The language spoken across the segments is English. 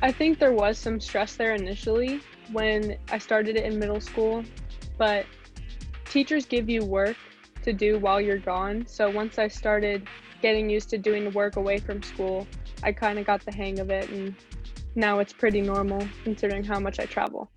I think there was some stress there initially when I started it in middle school, but teachers give you work to do while you're gone. So once I started getting used to doing the work away from school, I kind of got the hang of it, and now it's pretty normal considering how much I travel.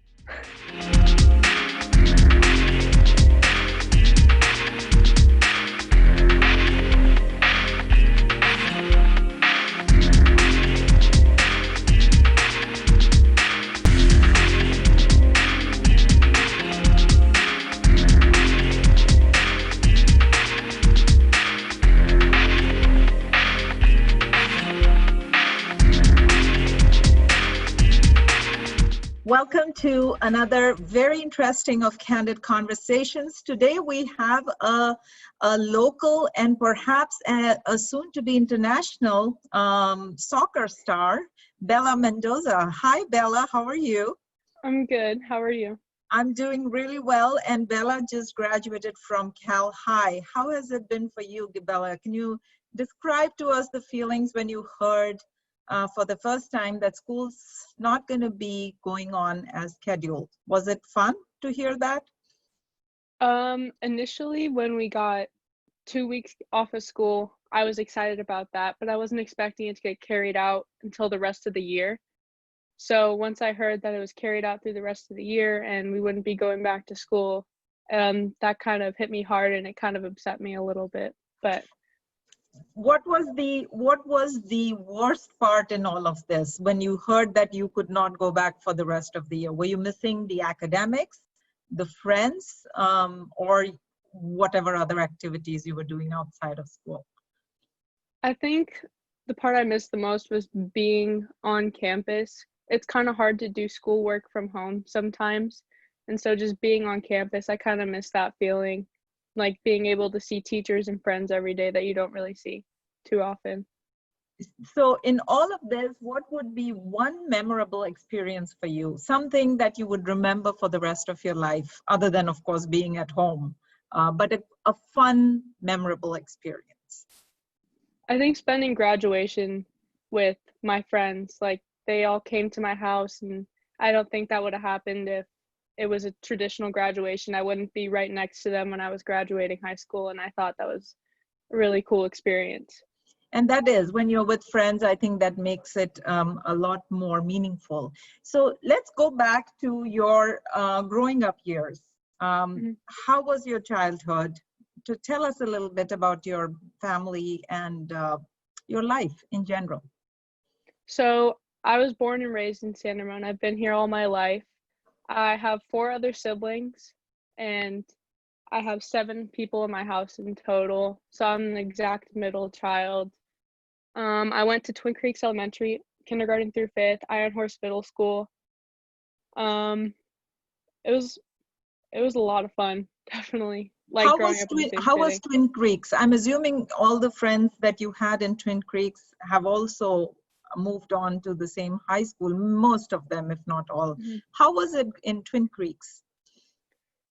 Welcome to another very interesting of Candid Conversations. Today we have a local and perhaps a soon-to-be international soccer star, Bella Mendoza. Hi, Bella. How are you? I'm good. How are you? I'm doing really well, and Bella just graduated from Cal High. How has it been for you, Bella? Can you describe to us the feelings when you heard for the first time that school's not going to be going on as scheduled? Was it fun to hear that? Initially when we got 2 weeks off of school, I was excited about that, but I wasn't expecting it to get carried out until the rest of the year. So once I heard that it was carried out through the rest of the year and we wouldn't be going back to school, that kind of hit me hard and it kind of upset me a little bit. But what was the worst part in all of this when you heard that you could not go back for the rest of the year? Were you missing the academics, the friends, or whatever other activities you were doing outside of school? I think the part I missed the most was being on campus. It's kind of hard to do schoolwork from home sometimes. And so just being on campus, I kind of miss that feeling, like being able to see teachers and friends every day that you don't really see too often. So in all of this, what would be one memorable experience for you? Something that you would remember for the rest of your life, other than, of course, being at home, but a fun, memorable experience. I think spending graduation with my friends, like they all came to my house, and I don't think that would have happened if it was a traditional graduation. I wouldn't be right next to them when I was graduating high school, and I thought that was a really cool experience. And that is, when you're with friends, I think that makes it a lot more meaningful. So let's go back to your growing up years. Mhm. How was your childhood? To tell us a little bit about your family and your life in general. So I was born and raised in San Ramon. I've been here all my life. I have four other siblings, and I have seven people in my house in total. So I'm the exact middle child. I went to Twin Creeks Elementary, kindergarten through fifth, Iron Horse Middle School. Um, it was it was a lot of fun, definitely. Like growing up in the same How was city. Twin Creeks? I'm assuming all the friends that you had in Twin Creeks have also moved on to the same high school, most of them, if not all. Mhm. How was it in Twin Creeks?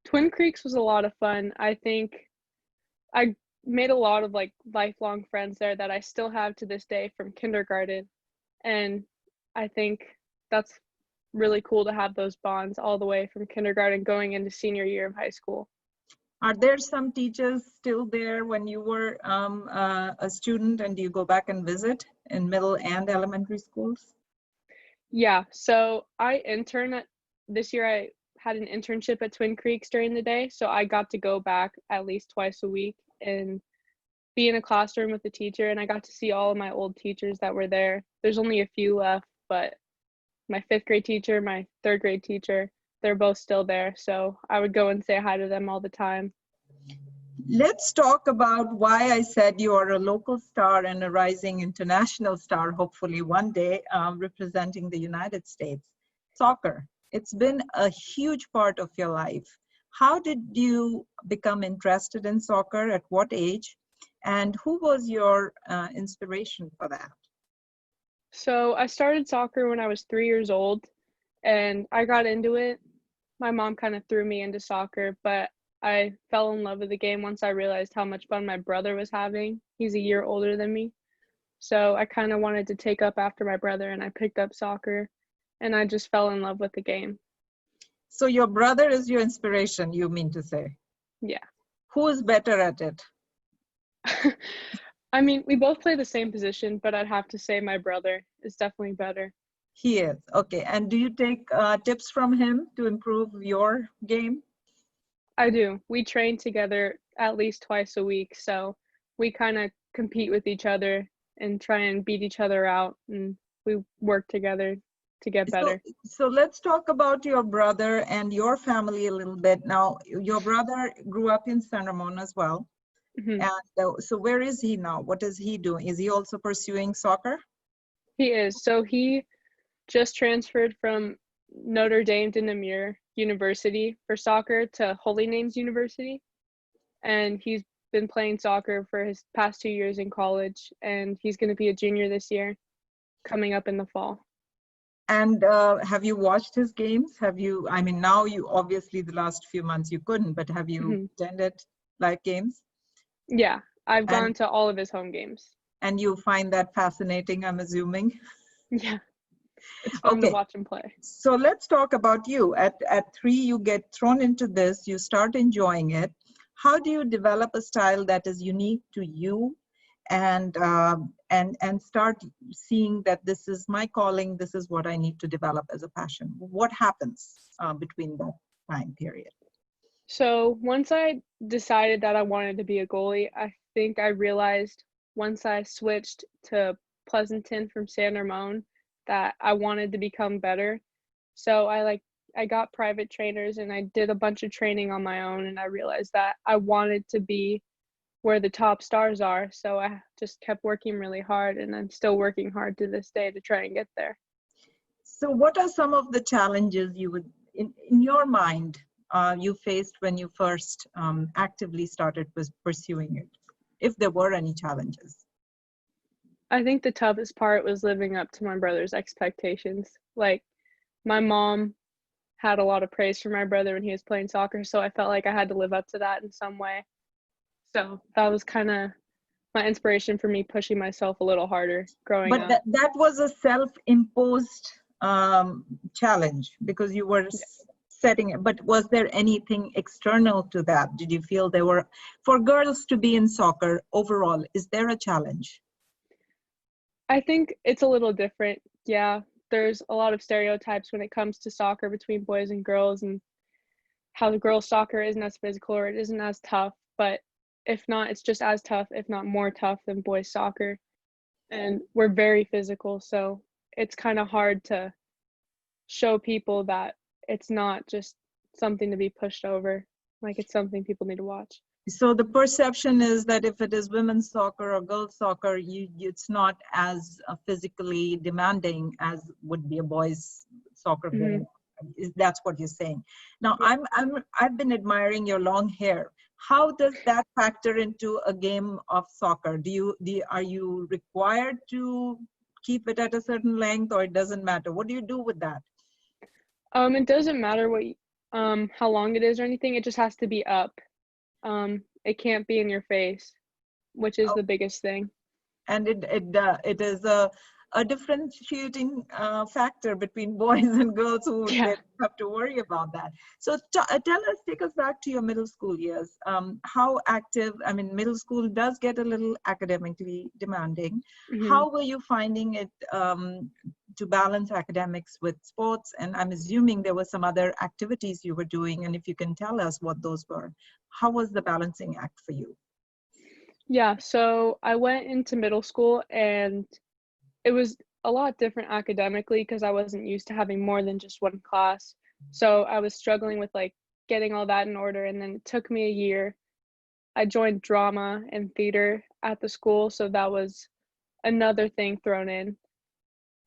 Twin Creeks was a lot of fun. I think I made a lot of like lifelong friends there that I still have to this day from kindergarten. And I think that's really cool to have those bonds all the way from kindergarten going into senior year of high school. Are there some teachers still there when you were a student, and do you go back and visit in middle and elementary schools? Yeah, so I intern at this year I had an internship at Twin Creeks during the day, so I got to go back at least twice a week and be in a classroom with the teacher, and I got to see all of my old teachers that were there. There's only a few left, but my fifth grade teacher, my third grade teacher, they're both still there, so I would go and say hi to them all the time. Let's talk about why I said you are a local star and a rising international star, hopefully one day, representing the United States. Soccer. It's been a huge part of your life. How did you become interested in soccer? At what age? And who was your inspiration for that? So I started soccer when I was 3 years old, and I got into it. My mom kind of threw me into soccer, but I fell in love with the game once I realized how much fun my brother was having. He's a year older than me. So I kind of wanted to take up after my brother, and I picked up soccer. and I just fell in love with the game. So your brother is your inspiration, you mean to say? Yeah. Who is better at it? I mean, we both play the same position, but I'd have to say my brother is definitely better. He is. Okay. And do you take tips from him to improve your game? I do. We train together at least twice a week, so we kind of compete with each other and try and beat each other out, and we work together to get So, better. so let's talk about your brother and your family a little bit. Now, your brother grew up in San Ramon as well. Hmm. And so where is he now? What is he doing? Is he also pursuing soccer? He is. So he just transferred from Notre Dame de Namur University for soccer to Holy Names University, and he's been playing soccer for his past 2 years in college, and he's going to be a junior this year, coming up in the fall. And have you watched his games? Have you, I mean, now you obviously the last few months you couldn't, but have you Hmm. attended live games? Yeah, I've And gone to all of his home games. and you find that fascinating, I'm assuming. Yeah, it's fun to Okay, watch him play. so let's talk about you. At 3, you get thrown into this, you start enjoying it. How do you develop a style that is unique to you and start seeing that this is my calling, this is what I need to develop as a passion? What happens between that time period? So once I decided that I wanted to be a goalie, I think I realized once I switched to Pleasanton from San Ramon that I wanted to become better. So I got private trainers and I did a bunch of training on my own, and I realized that I wanted to be where the top stars are. So I just kept working really hard, and I'm still working hard to this day to try and get there. So what are some of the challenges you would, in your mind, you faced when you first actively started pursuing it, if there were any challenges? I think the toughest part was living up to my brother's expectations. Like, my mom had a lot of praise for my brother when he was playing soccer, so I felt like I had to live up to that in some way. So that was kind of my inspiration for me pushing myself a little harder growing But up. that was a self-imposed challenge because you were setting it. But was there anything external to that? Did you feel there were, for girls to be in soccer overall, is there a challenge? I think it's a little different. Yeah, there's a lot of stereotypes when it comes to soccer between boys and girls, and how the girls' soccer isn't as physical or it isn't as tough. But if not, it's just as tough, if not more tough than boys' soccer. And we're very physical, so it's kind of hard to show people that it's not just something to be pushed over. Like, it's something people need to watch. So the perception is that if it is women's soccer or girls soccer, it's not as physically demanding as would be a boys soccer game. That's what you're saying. Now, Yeah. I've been admiring your long hair. How does that factor into a game of soccer? Are you required to keep it at a certain length, or it doesn't matter? What do you do with that? It doesn't matter how long it is or anything. It just has to be up. It can't be in your face, which is the biggest thing. And it is a differentiating factor between boys and girls who Yeah. have to worry about that. So take us back to your middle school years. How active, I mean, middle school does get a little academically demanding. Hmm. How were you finding it to balance academics with sports? And I'm assuming there were some other activities you were doing, and if you can tell us what those were. How was the balancing act for you? Yeah, so I went into middle school and it was a lot different academically because I wasn't used to having more than just one class. So I was struggling with like getting all that in order, and then it took me a year. I joined drama and theater at the school, so that was another thing thrown in.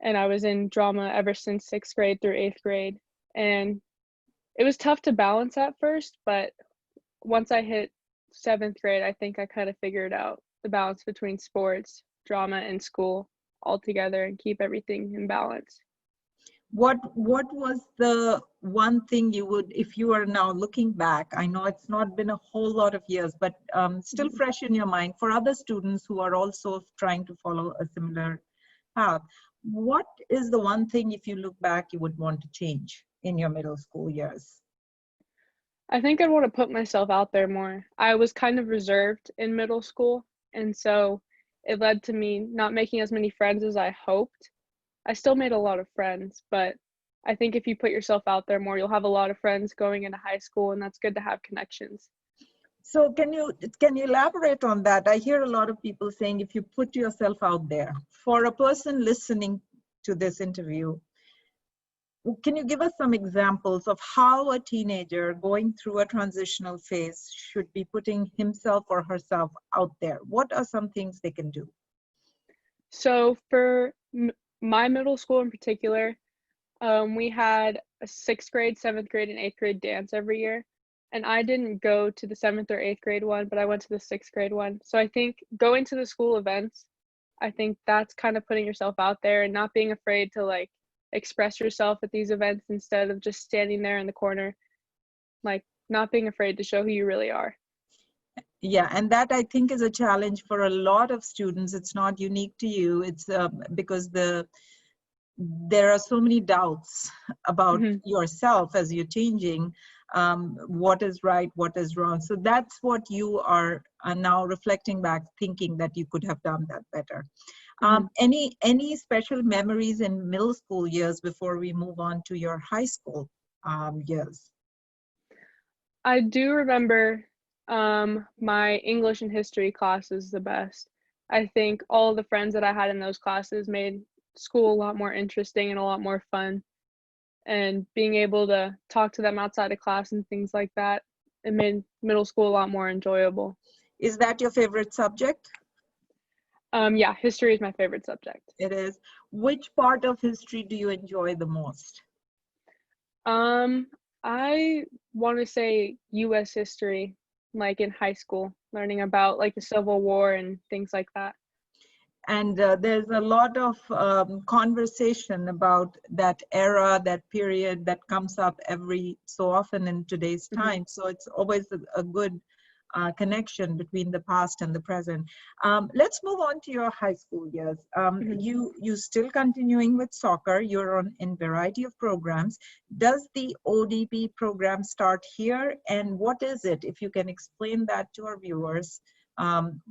And I was in drama ever since 6th grade through 8th grade. And it was tough to balance at first, but once I hit 7th grade, I think I kind of figured out the balance between sports, drama, and school all together and keep everything in balance. What was the one thing you would, if you are now looking back, I know it's not been a whole lot of years, but still fresh in your mind for other students who are also trying to follow a similar path, What is the one thing, if you look back, you would want to change in your middle school years? I think I'd want to put myself out there more. I was kind of reserved in middle school, and so it led to me not making as many friends as I hoped. I still made a lot of friends, but I think if you put yourself out there more, you'll have a lot of friends going into high school, and that's good to have connections. So can you elaborate on that? I hear a lot of people saying if you put yourself out there, for a person listening to this interview, can you give us some examples of how a teenager going through a transitional phase should be putting himself or herself out there? What are some things they can do? So for my middle school in particular, we had a sixth grade, seventh grade, and eighth grade dance every year. And I didn't go to the seventh or eighth grade one, but I went to the sixth grade one. So I think going to the school events, I think that's kind of putting yourself out there and not being afraid to like express yourself at these events instead of just standing there in the corner, like not being afraid to show who you really are. Yeah, and that I think is a challenge for a lot of students. It's not unique to you. It's because there are so many doubts about Hmm. yourself as you're changing, what is right, what is wrong. So that's what you are now reflecting back, thinking that you could have done that better. Hmm. Any special memories in middle school years before we move on to your high school years? I do remember my English and history classes the best. I think all the friends that I had in those classes made school a lot more interesting and a lot more fun. And being able to talk to them outside of class and things like that, it made middle school a lot more enjoyable. Is that your favorite subject? Yeah, history is my favorite subject. It is. Which part of history do you enjoy the most? Um, I want to say US history, like in high school, learning about like the Civil War and things like that. And there's a lot of conversation about that era, that period that comes up every so often in today's Hmm. time. So it's always a good connection between the past and the present. Let's move on to your high school years. Hmm. You still continuing with soccer. You're on in variety of programs. Does the ODP program start here, and what is it? If you can explain that to our viewers,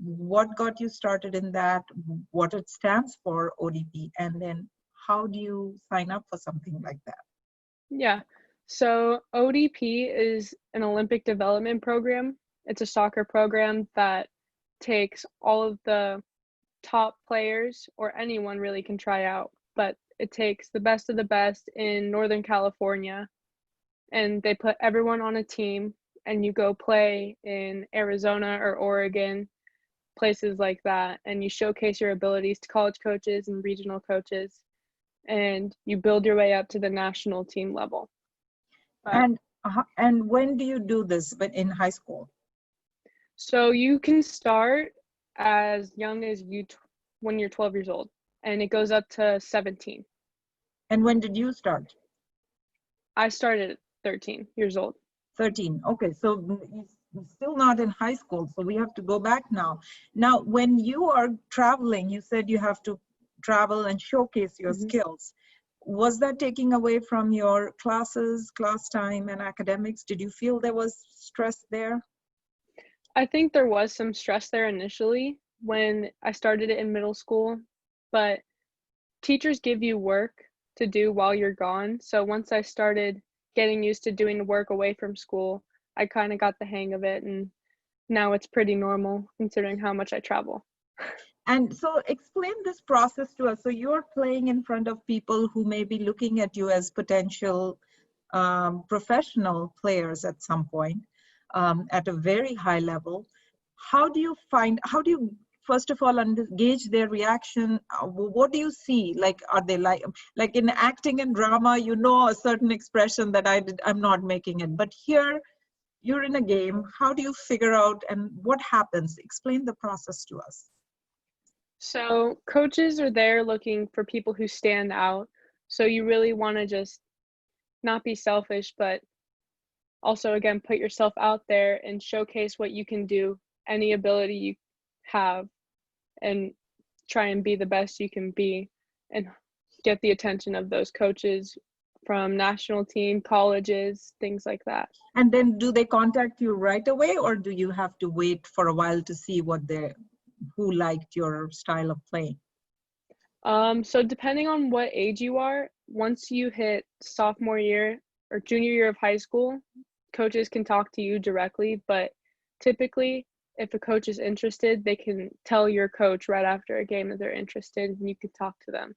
what got you started in that, what it stands for, ODP, and then how do you sign up for something like that? Yeah. So ODP is an Olympic development program. It's a soccer program that takes all of the top players, or anyone really can try out, but it takes the best of the best in Northern California, and they put everyone on a team, and you go play in Arizona or Oregon, places like that, and you showcase your abilities to college coaches and regional coaches, and you build your way up to the national team level. But And when do you do this? But in high school? so you can start as young as when you're 12 years old, and it goes up to 17. And when did you start? I started at 13 years old. 13. Okay, so you're still not in high school, so we have to go back now. Now, when you are traveling, you said you have to travel and showcase your Hmm. skills. Was that taking away from your classes, class time, and academics? Did you feel there was stress there? I think there was some stress there initially when I started it in middle school, but teachers give you work to do while you're gone. So once I started getting used to doing the work away from school, I kind of got the hang of it, and now it's pretty normal considering how much I travel. And so explain this process to us. So you're playing in front of people who may be looking at you as potential professional players at some point, at a very high level. How do you, first of all, gauge their reaction? What do you see? Like, are they like in acting and drama, you know a certain expression that I'm not making it. But here, you're in a game. How do you figure out and what happens? Explain the process to us. So coaches are there looking for people who stand out. So you really want to just not be selfish, but also again put yourself out there and showcase what you can do, any ability you have, and try and be the best you can be. And get the attention of those coaches from national team, colleges, things like that. And then do they contact you right away, or do you have to wait for a while to see who liked your style of play? So depending on what age you are, once you hit sophomore year or junior year of high school, coaches can talk to you directly, but typically if a coach is interested, they can tell your coach right after a game that they're interested and you can talk to them.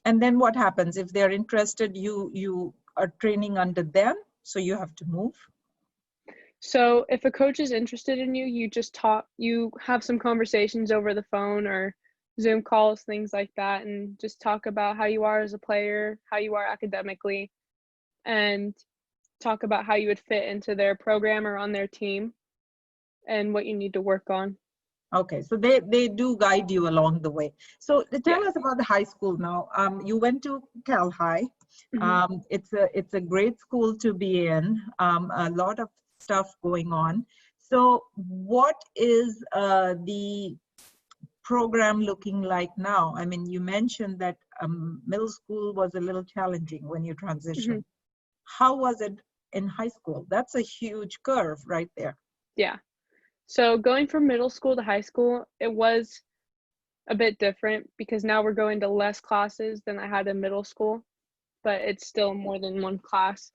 And then what happens if they're interested? You are training under them, so you have to move. So if a coach is interested in you, you have some conversations over the phone or Zoom calls, things like that, and just talk about how you are as a player, how you are academically, and talk about how you would fit into their program or on their team and what you need to work on. Okay, so they do guide you along the way. So tell Yeah. us about the high school now. You went to Cal High. Mm-hmm. It's a great school to be in. A lot of stuff going on. So what is the program looking like now? I mean, you mentioned that middle school was a little challenging when you Mm-hmm. transitioned. How was it in high school? That's a huge curve right there. Yeah. So going from middle school to high school, it was a bit different because now we're going to less classes than I had in middle school, but it's still more than one class.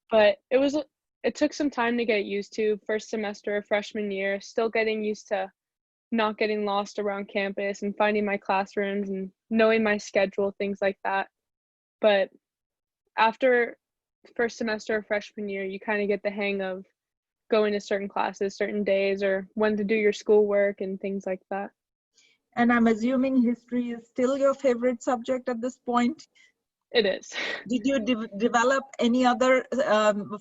But it took some time to get used to. First semester of freshman year, still getting used to not getting lost around campus and finding my classrooms and knowing my schedule, things like that. But after first semester of freshman year, you kind of get the hang of going to certain classes, certain days, or when to do your schoolwork and things like that. And I'm assuming history is still your favorite subject at this point. It is. Did you develop any other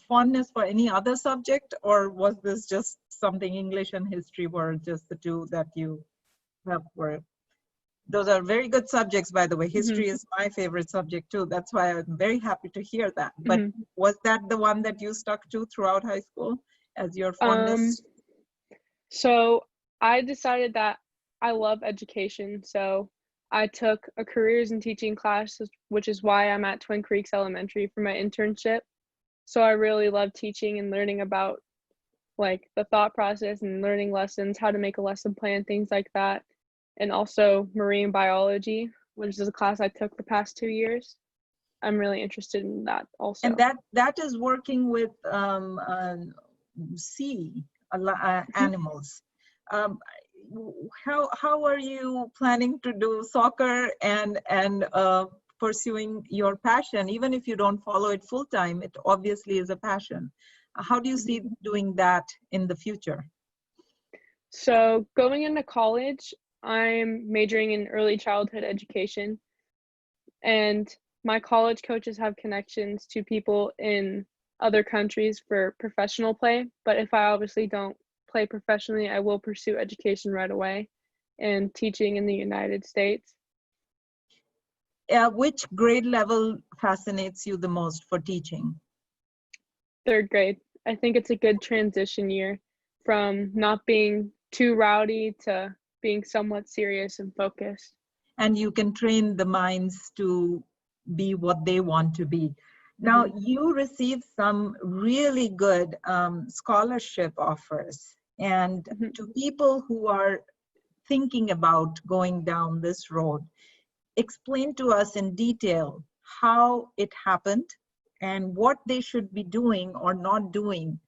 fondness for any other subject, or was this just something English and history were just the two that you have were? Those are very good subjects, by the way. Mm-hmm. History is my favorite subject too. That's why I'm very happy to hear that. But Mm-hmm. was that the one that you stuck to throughout high school as your fondness? So I decided that I love education. So I took a careers in teaching class, which is why I'm at Twin Creeks Elementary for my internship. So I really love teaching and learning about like the thought process and learning lessons, how to make a lesson plan, things like that. And also marine biology, which is a class I took the past 2 years. I'm really interested in that And also. that is working with sea Mhm. animals. Um, how are you planning to do soccer and pursuing your passion? Even if you don't follow it full time, it obviously is a passion. How do you Mhm. see doing that in the future? So going into college, I'm majoring in early childhood education, and my college coaches have connections to people in other countries for professional play. But if I obviously don't play professionally, I will pursue education right away and teaching in the United States. Which grade level fascinates you the most for teaching? Third grade. I think it's a good transition year from not being too rowdy to being somewhat serious and focused. And you can train the minds to be what they want to be. Now, Hmm. you received some really good scholarship offers. And Hmm. to people who are thinking about going down this road, explain to us in detail how it happened and what they should be doing or not doing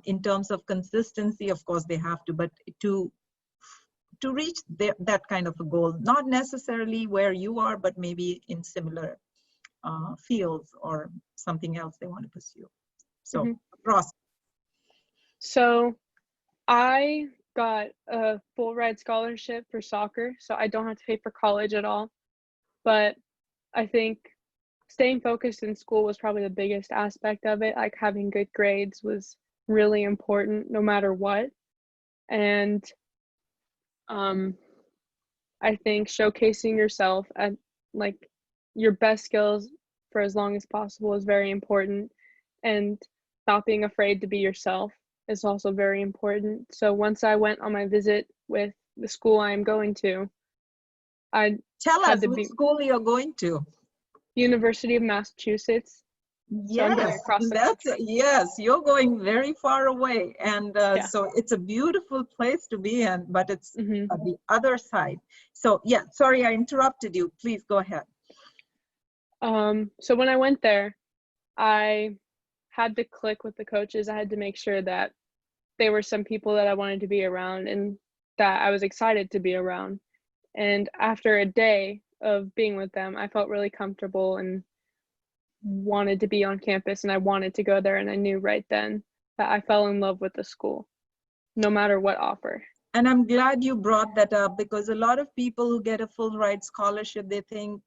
in terms of consistency. Of course, they have to, but to reach that kind of a goal, not necessarily where you are, but maybe in similar fields or something else they want to pursue. So, Hmm. Ross. So I got a full ride scholarship for soccer, so I don't have to pay for college at all. But I think staying focused in school was probably the biggest aspect of it. Like having good grades was really important no matter what. And um, I think showcasing yourself at like your best skills for as long as possible is very important. And not being afraid to be yourself is also very important. So once I went on my visit with the school I'm going to, I Tell had us to which be school you're going to. University of Massachusetts. So I'm going Yes, across the that's country. yes. You're going very far away, and Yeah. so it's a beautiful place to be in, but it's hmm the other side. So yeah, sorry I interrupted you. Please go ahead. So when I went there, I had to click with the coaches. I had to make sure that they were some people that I wanted to be around and that I was excited to be around. And after a day of being with them, I felt really comfortable and wanted to be on campus and I wanted to go there. And I knew right then that I fell in love with the school, no matter what offer. And I'm glad you brought that up because a lot of people who get a full ride scholarship, they think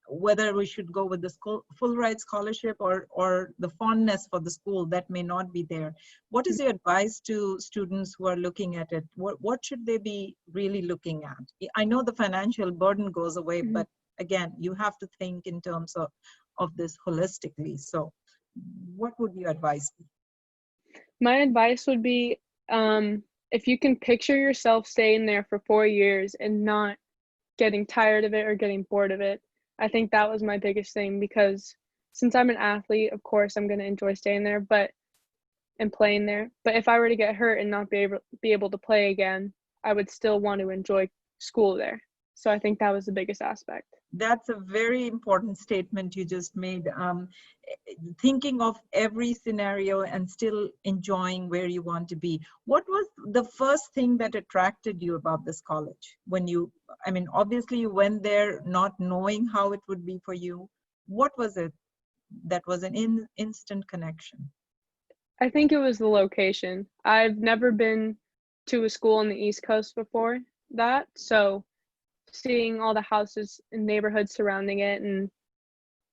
whether we should go with the school full ride scholarship or the fondness for the school that may not be there. What is your advice to students who are looking at it? What should they be really looking at? I know the financial burden goes away, Mhm. but again, you have to think in terms of this holistically. So what would your advice be? My advice would be if you can picture yourself staying there for 4 years and not getting tired of it or getting bored of it. I think that was my biggest thing because since I'm an athlete, of course I'm going to enjoy staying there, but and playing there. But if I were to get hurt and not be able to play again, I would still want to enjoy school there. So I think that was the biggest aspect. That's a very important statement you just made. Thinking of every scenario and still enjoying where you want to be. What was the first thing that attracted you about this college? When you, I mean, obviously you went there not knowing how it would be for you. What was it that was an instant connection? I think it was the location. I've never been to a school on the East Coast before that, so seeing all the houses and neighborhoods surrounding it and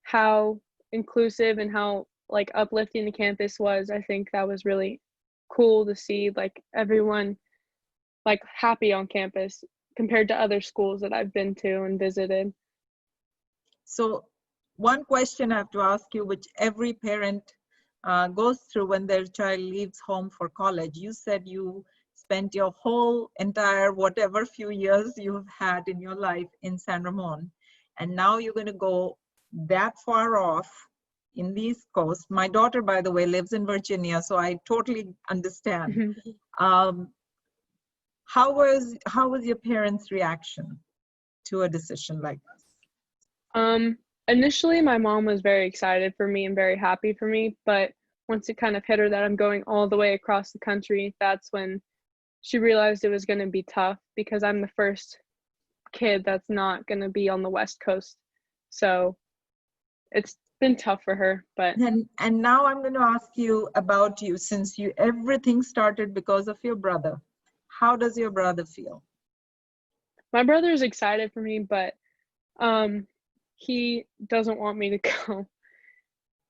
how inclusive and how like uplifting the campus was, I think that was really cool to see like everyone like happy on campus compared to other schools that I've been to and visited. So one question I have to ask you, which every parent goes through when their child leaves home for college. You said you spent your whole entire whatever few years you've had in your life in San Ramon, and now you're going to go that far off in the East Coast. My daughter, by the way, lives in Virginia, so I totally understand. Um, how was your parents' reaction to a decision like this? Um, Initially my mom was very excited for me and very happy for me, but once it kind of hit her that I'm going all the way across the country, that's when she realized it was going to be tough because I'm the first kid that's not going to be on the West Coast. So it's been tough for her, but And now I'm going to ask you about you, since you everything started because of your brother. How does your brother feel? my brother is excited for me, but um he doesn't want me to go.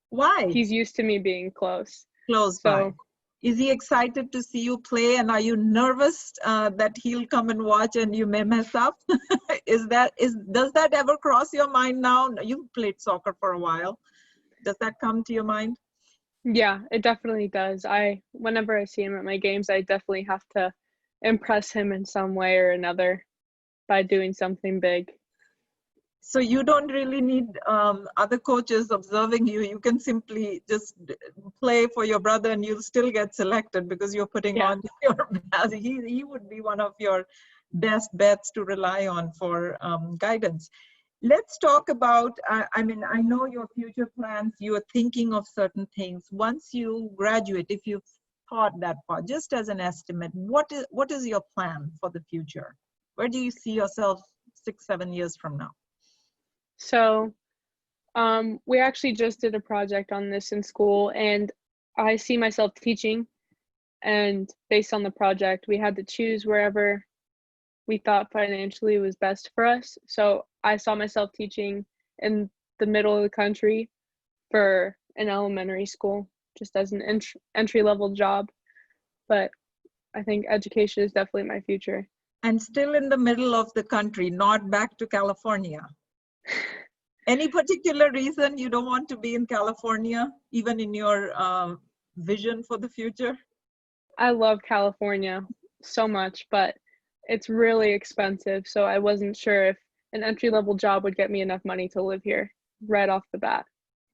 Why? He's used to me being close. Close by. So Is he excited to see you play, and are you nervous that he'll come and watch and you may mess up? Does that ever cross your mind now? You've played soccer for a while. Does that come to your mind? yeah, it definitely does. Whenever I see him at my games, I definitely have to impress him in some way or another by doing something big. So you don't really need other coaches observing you. You can simply just play for your brother and you'll still get selected because you're putting Yeah. on your best. He would be one of your best bets to rely on for guidance. Let's talk about, I mean, I know your future plans, you are thinking of certain things. Once you graduate, if you've thought that far, just as an estimate, what is your plan for the future? Where do you see yourself 6, 7 years from now? So, we actually just did a project on this in school, and I see myself teaching. And based on the project, we had to choose wherever we thought financially was best for us. So I saw myself teaching in the middle of the country for an elementary school, just as an entry level job. But I think education is definitely my future. And still in the middle of the country, not back to California. Any particular reason you don't want to be in California, even in your vision for the future? I love California so much, but it's really expensive. So I wasn't sure if an entry-level job would get me enough money to live here right off the bat.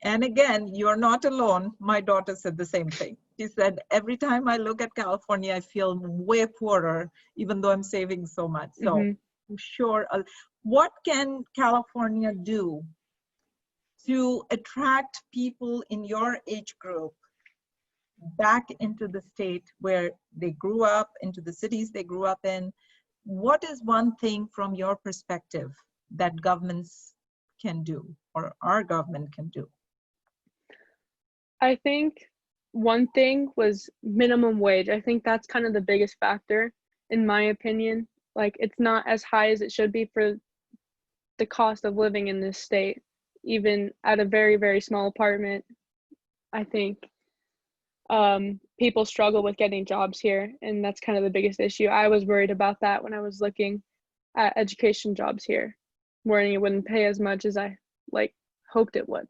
And again, you're not alone. My daughter said the same thing. She said, every time I look at California, I feel way poorer, even though I'm saving so much. So I'm sure, what can California do to attract people in your age group back into the state where they grew up, into the cities they grew up in? What is one thing from your perspective that governments can do, or our government can do? I think one thing was minimum wage. I think that's kind of the biggest factor, in my opinion. Like, it's not as high as it should be for the cost of living in this state. Even at a very, very small apartment, I think people struggle with getting jobs here, and that's kind of the biggest issue. I was worried about that when I was looking at education jobs here, worrying it wouldn't pay as much as I hoped it would.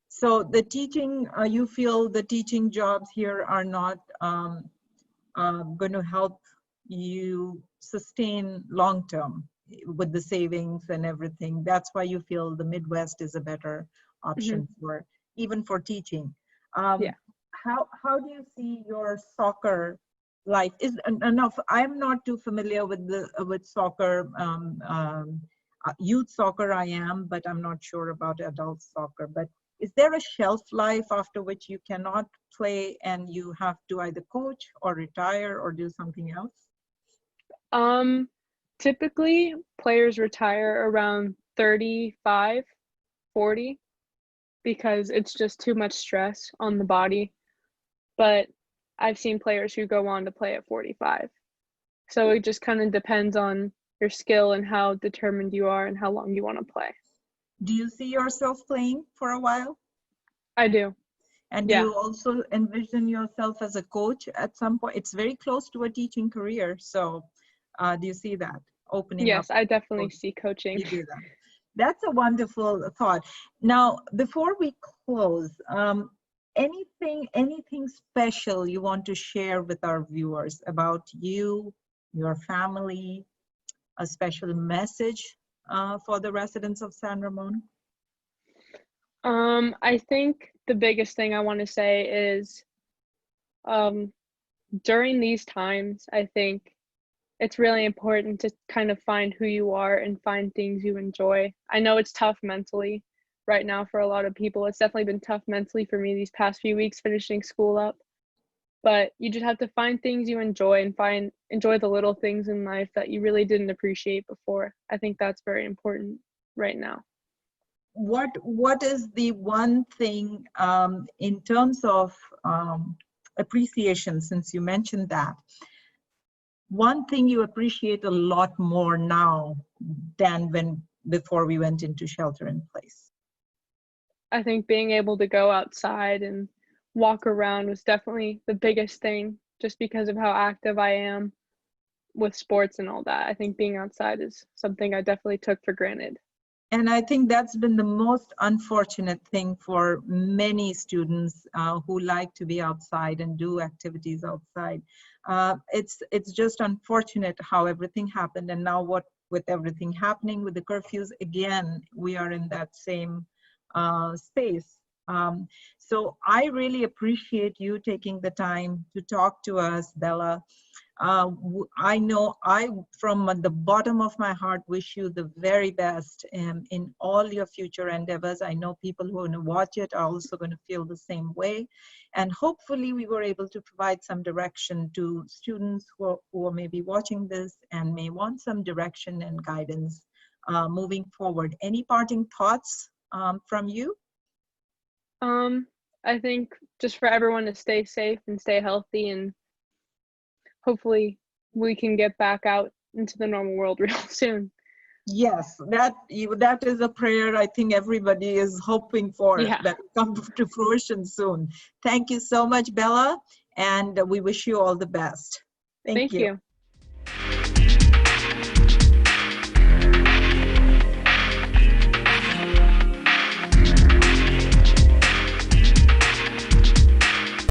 So the teaching, you feel the teaching jobs here are not going to help you sustain long term with the savings and everything. That's why you feel the Midwest is a better option for, even for teaching. Yeah. How do you see your soccer life? Is enough? I'm not too familiar with soccer. Youth soccer I am, but I'm not sure about adult soccer. But is there a shelf life after which you cannot play and you have to either coach or retire or do something else? Typically players retire around 35, 40 because it's just too much stress on the body. But I've seen players who go on to play at 45. So it just kind of depends on your skill and how determined you are and how long you want to play. Do you see yourself playing for a while? I do. And do you also envision yourself as a coach at some point? It's very close to a teaching career. So do you see that opening up? Yes, I definitely see coaching. You do that. That's a wonderful thought. Now, before we close, anything special you want to share with our viewers about you, your family, a special message for the residents of San Ramon? I think the biggest thing I want to say is during these times, I think it's really important to kind of find who you are and find things you enjoy. I know it's tough mentally right now for a lot of people. It's definitely been tough mentally for me these past few weeks finishing school up. But you just have to find things you enjoy and enjoy the little things in life that you really didn't appreciate before. I think that's very important right now. What is the one thing in terms of appreciation, since you mentioned that, one thing you appreciate a lot more now than before we went into shelter in place? I think being able to go outside and walk around was definitely the biggest thing, just because of how active I am with sports and all that. I think being outside is something I definitely took for granted. And I think that's been the most unfortunate thing for many students who like to be outside and do activities outside. It's just unfortunate how everything happened, and now with everything happening with the curfews, again, we are in that same space. So I really appreciate you taking the time to talk to us, Bella. I know from the bottom of my heart, wish you the very best in all your future endeavors. I know people who are going to watch it are also going to feel the same way. And hopefully we were able to provide some direction to students who are maybe watching this and may want some direction and guidance moving forward. Any parting thoughts from you? I think just for everyone to stay safe and stay healthy, and hopefully we can get back out into the normal world real soon. Yes, that is a prayer I think everybody is hoping for, that come to fruition soon. Thank you so much, Bella, and we wish you all the best. Thank you.